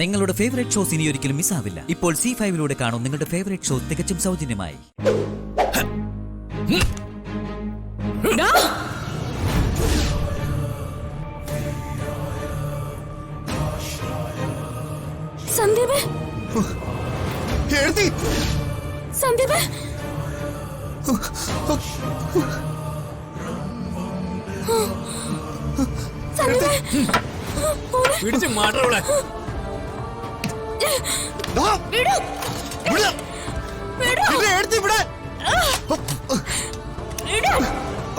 നിങ്ങളുടെ favourite shows ഇനി ഒരിക്കലും മിസ്സാവില്ല. ഇപ്പോൾ C5 കാണും നിങ്ങളുടെ ഫേവറേറ്റ് ഷോ തികച്ചും സൗജന്യമായി. സന്ദീപ് സന്ദീപ് പിടിച്ച് മാറ്റവിടെ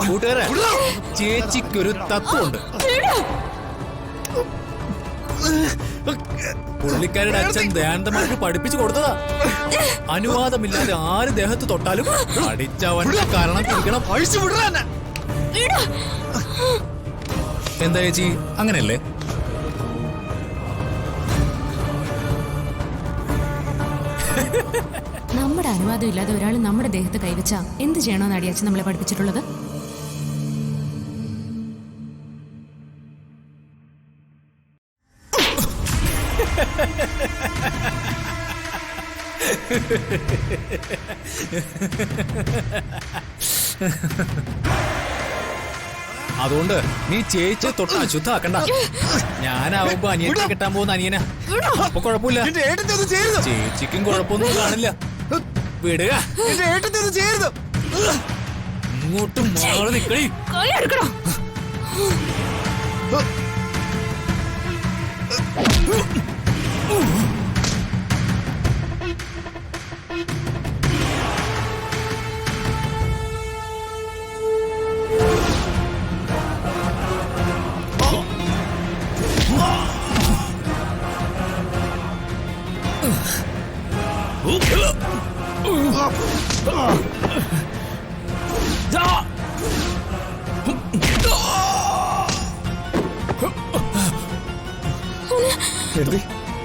കൂട്ടുകാരെ, ചേച്ചിക്കൊരു തത്വമുണ്ട്. പുള്ളിക്കാരുടെ അച്ഛൻ ദയാനന്ദമാർക്ക് പഠിപ്പിച്ചു കൊടുത്തതാ. അനുവാദമില്ലാതെ ആര് ദേഹത്ത് തൊട്ടാലും അടിച്ചവന്റെ കാരണം തിരിക്കണം. എന്താ ചേച്ചി, അങ്ങനെയല്ലേ? നമ്മുടെ അനുവാദം ഇല്ലാതെ ഒരാൾ നമ്മുടെ ദേഹത്ത് കൈവച്ചാ എന്ത് ചെയ്യണമെന്ന് അടിയാച്ചൻ നമ്മളെ പഠിപ്പിച്ചിട്ടുള്ളത്? അതുകൊണ്ട് നീ ചേച്ചിയെ തൊട്ട് അശുദ്ധാക്കണ്ട. ഞാനാവുമ്പോ അനിയനെ കിട്ടാൻ പോകുന്ന അനിയനാ. അപ്പൊ കുഴപ്പമില്ല, ചേച്ചിക്കും കുഴപ്പമൊന്നും കാണില്ല. വിടുക, ഇങ്ങോട്ടും മാറി നിക്കടി.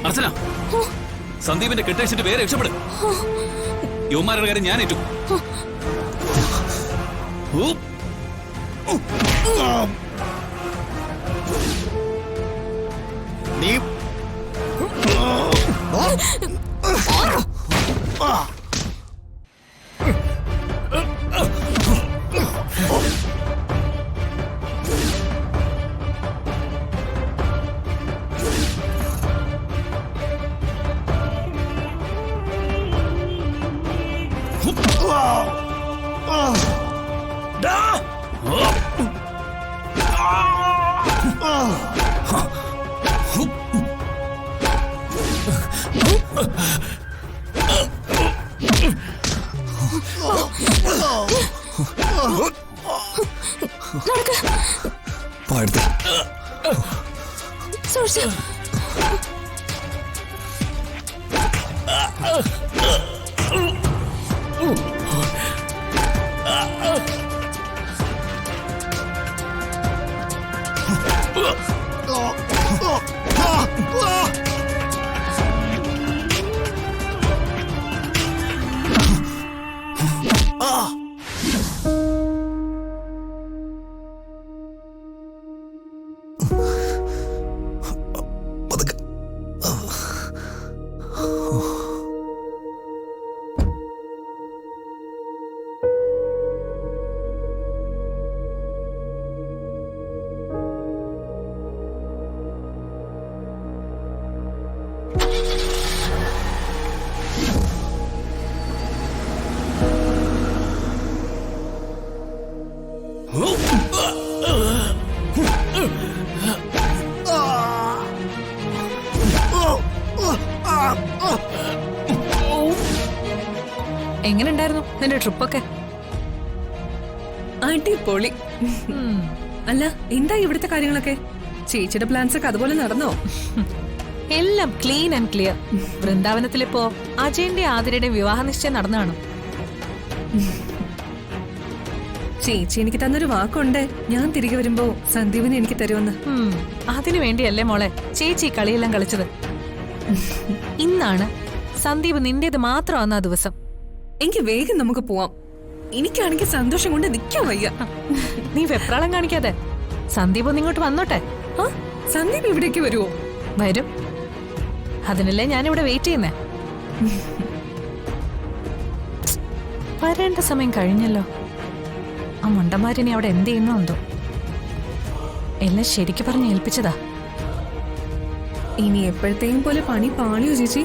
അർച്ചന, സന്ദീപിന്റെ കെട്ടഴിച്ചിട്ട് വേറെ രക്ഷപ്പെടും. യുവമാരുടെ കാര്യം ഞാൻ ഏറ്റു. നീ പാടുത്ത എങ്ങനെയുണ്ടായിരുന്നു നിന്റെ ട്രിപ്പൊക്കെ? അടിപൊളി. അല്ല, എന്താ ഇവിടുത്തെ കാര്യങ്ങളൊക്കെ? ചേച്ചിയുടെ പ്ലാൻസ് ഒക്കെ അതുപോലെ നടന്നോ? എല്ലാം ക്ലീൻ ആൻഡ് ക്ലിയർ. വൃന്ദാവനത്തിലിപ്പോ അജയന്റെ ആതിരയുടെ വിവാഹ നിശ്ചയം നടന്നാണ്. ചേച്ചി എനിക്ക് തന്നൊരു വാക്കുണ്ട്, ഞാൻ തിരികെ വരുമ്പോ സന്ദീപിനെ എനിക്ക് തരുമെന്ന്. അതിനു വേണ്ടിയല്ലേ മോളെ ചേച്ചി ഈ കളിയെല്ലാം കളിച്ചത്. ഇന്നാണ് സന്ദീപ് നിന്റേത് മാത്രമാന്ന ആ ദിവസം. എനിക്ക് വേഗം നമുക്ക് പോവാം. എനിക്കാണെങ്കിൽ സന്തോഷം കൊണ്ട് നിൽക്കാൻ വയ്യ. നീ വെപ്രാളം കാണിക്കാതെ സന്ദീപ് ഒന്ന് ഇങ്ങോട്ട് വന്നോട്ടെ. സന്ദീപ് ഇവിടേക്ക് വരുമോ? വരും. അതിനല്ലേ ഞാനിവിടെ വെയിറ്റ് ചെയ്യുന്നേ. വരേണ്ട സമയം കഴിഞ്ഞല്ലോ. ആ മണ്ടന്മാരിനെ അവിടെ എന്ത് ചെയ്യുന്നോ എന്തോ. എല്ലാം ശരിക്ക് പറഞ്ഞ് ഏൽപ്പിച്ചതാ. ഇനി എപ്പോഴത്തെയും പോലെ പണി പാളിയോ ചേച്ചി?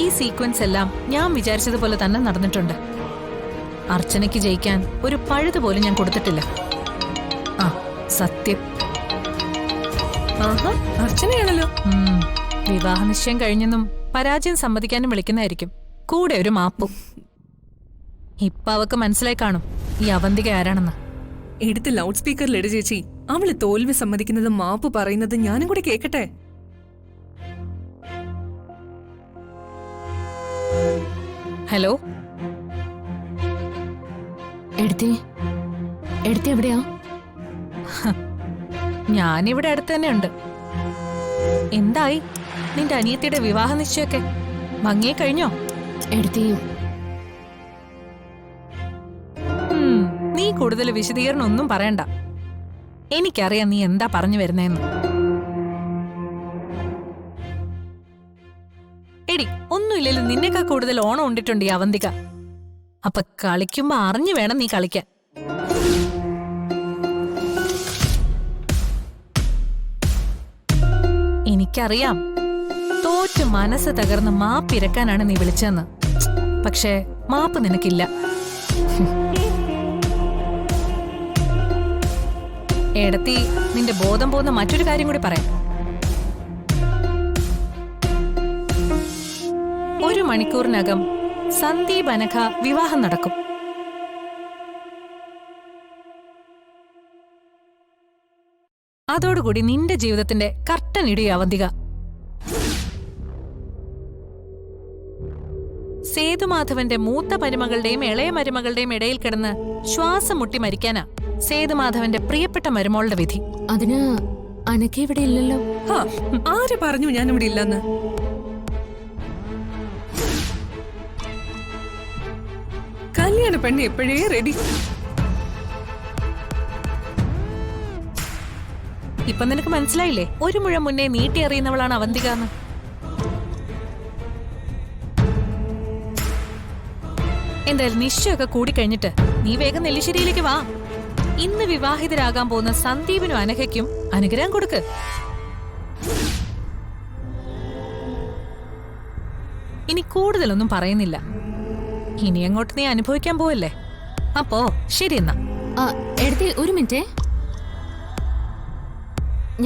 ഈ സീക്വൻസ് എല്ലാം ഞാൻ വിചാരിച്ചതുപോലെ തന്നെ നടന്നിട്ടുണ്ട്. അർച്ചനയ്ക്ക് ജയിക്കാൻ ഒരു പഴുതുപോലും ഞാൻ കൊടുത്തിട്ടില്ല. ആ സത്യം. ആഹാ, അർച്ചനയാണല്ലോ. വിവാഹ നിശ്ചയം കഴിഞ്ഞെന്നും പരാജയം സമ്മതിക്കാനും വിളിക്കുന്നതായിരിക്കും. കൂടെ ഒരു മാപ്പും. ഇപ്പൊ അവക്ക് മനസ്സിലായി കാണും ഈ അവന്തിക ആരാണെന്ന്. എടുത്ത് ലൗഡ് സ്പീക്കറിലിട് ചേച്ചി. അവള് തോൽവി സമ്മതിക്കുന്നത് മാപ്പ് പറയുന്നത് ഞാനും കൂടി കേക്കട്ടെ. ഹലോ, എടുത്തി എവിടെയാ? ഞാനിവിടെ അടുത്ത് തന്നെ ഉണ്ട്. എന്തായി നിന്റെ അനിയത്തിയുടെ വിവാഹ നിശ്ചയൊക്കെ? ഭംഗിയെ കഴിഞ്ഞോ? എടുത്തി, നീ കൂടുതൽ വിശദീകരണം ഒന്നും പറയണ്ട. എനിക്കറിയാം നീ എന്താ പറഞ്ഞു വരുന്നേന്ന്. എടി, ഒന്നുമില്ലല്ലോ നിന്നെക്കാ കൂടുതൽ ഓണം ഉണ്ടിട്ടുണ്ട് ഈ അവന്തിക. അപ്പൊ കളിക്കുമ്പോ അറിഞ്ഞു വേണം നീ കളിക്കാൻ. എനിക്കറിയാം തോറ്റ് മനസ്സ് തകർന്ന് മാപ്പിരക്കാനാണ് നീ വിളിച്ചതെന്ന്. പക്ഷേ മാപ്പ് നിനക്കില്ല. എടത്തി, നിന്റെ ബോധം പോകുന്ന മറ്റൊരു കാര്യം കൂടി പറയാം. 1 മണിക്കൂറിനകം സന്ദീപ് അനഘ വിവാഹം നടക്കും. അതോടുകൂടി നിന്റെ ജീവിതത്തിന്റെ കർട്ടൻ ഇടിയ അവന്തിക. സേതുമാധവന്റെ മൂത്ത മരുമകളുടെയും ഇളയ മരുമകളുടെയും ഇടയിൽ കിടന്ന് ശ്വാസം മുട്ടി മരിക്കാനാ സേതുമാധവന്റെ പ്രിയപ്പെട്ട മരുമോളുടെ വിധി. അതിന് അനക്ക ഇവിടെ ഇല്ലല്ലോ. ആര് പറഞ്ഞു ഞാൻ ഇവിടെ ഇല്ലെന്ന്? കല്യാണ പെണ്ണ് എപ്പോഴേ റെഡി. ഇപ്പൊ നിനക്ക് മനസ്സിലായില്ലേ 1 മുഴം മുന്നേ നീട്ടി എറിയുന്നവളാണ് അവന്തിക എന്ന്? എന്തായാലും നിശ്ചയമൊക്കെ കൂടിക്കഴിഞ്ഞിട്ട് നീ വേഗം നെല്ലിശ്ശേരിയിലേക്ക് വാ. ഇന്ന് വിവാഹിതരാകാൻ പോകുന്ന സന്ദീപിനും അനഘയ്ക്കും അനുഗ്രഹം കൊടുക്ക്. ഇനി കൂടുതലൊന്നും പറയുന്നില്ല. ഇനി അങ്ങോട്ട് നീ അനുഭവിക്കാൻ പോവല്ലേ. അപ്പോ ശരി എന്നാ. എടുത്തി, ഒരു മിനിറ്റേ.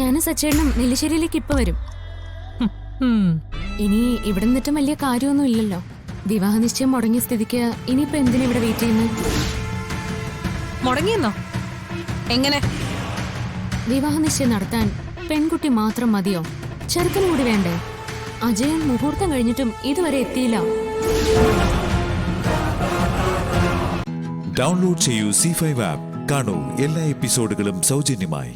ഞാനും സച്ചേട്ടനും നെല്ലിശ്ശേരിയിലേക്ക് ഇപ്പൊ വരും. ഇനി ഇവിടെ നിന്നിട്ടും വലിയ കാര്യമൊന്നും ഇല്ലല്ലോ. വിവാഹ നിശ്ചയം മുടങ്ങിയ സ്ഥിതിക്ക് ഇനിയിപ്പോ എന്തിനാ ഇവിടെ വെയിറ്റ് ചെയ്യുന്നത്? മുടങ്ങിയെന്നോ? എങ്ങനെ? വിവാഹ നിശ്ചയം നടത്താൻ പെൺകുട്ടി മാത്രം മതിയോ? ചെറുക്കനും കൂടി വേണ്ടേ? അജയൻ മുഹൂർത്തം കഴിഞ്ഞിട്ടും ഇതുവരെ എത്തിയില്ല. ഡൗൺലോഡ് ചെയ്യൂ C5 ആപ്പ്. കാണൂ എല്ലാ എപ്പിസോഡുകളും സൗജന്യമായി.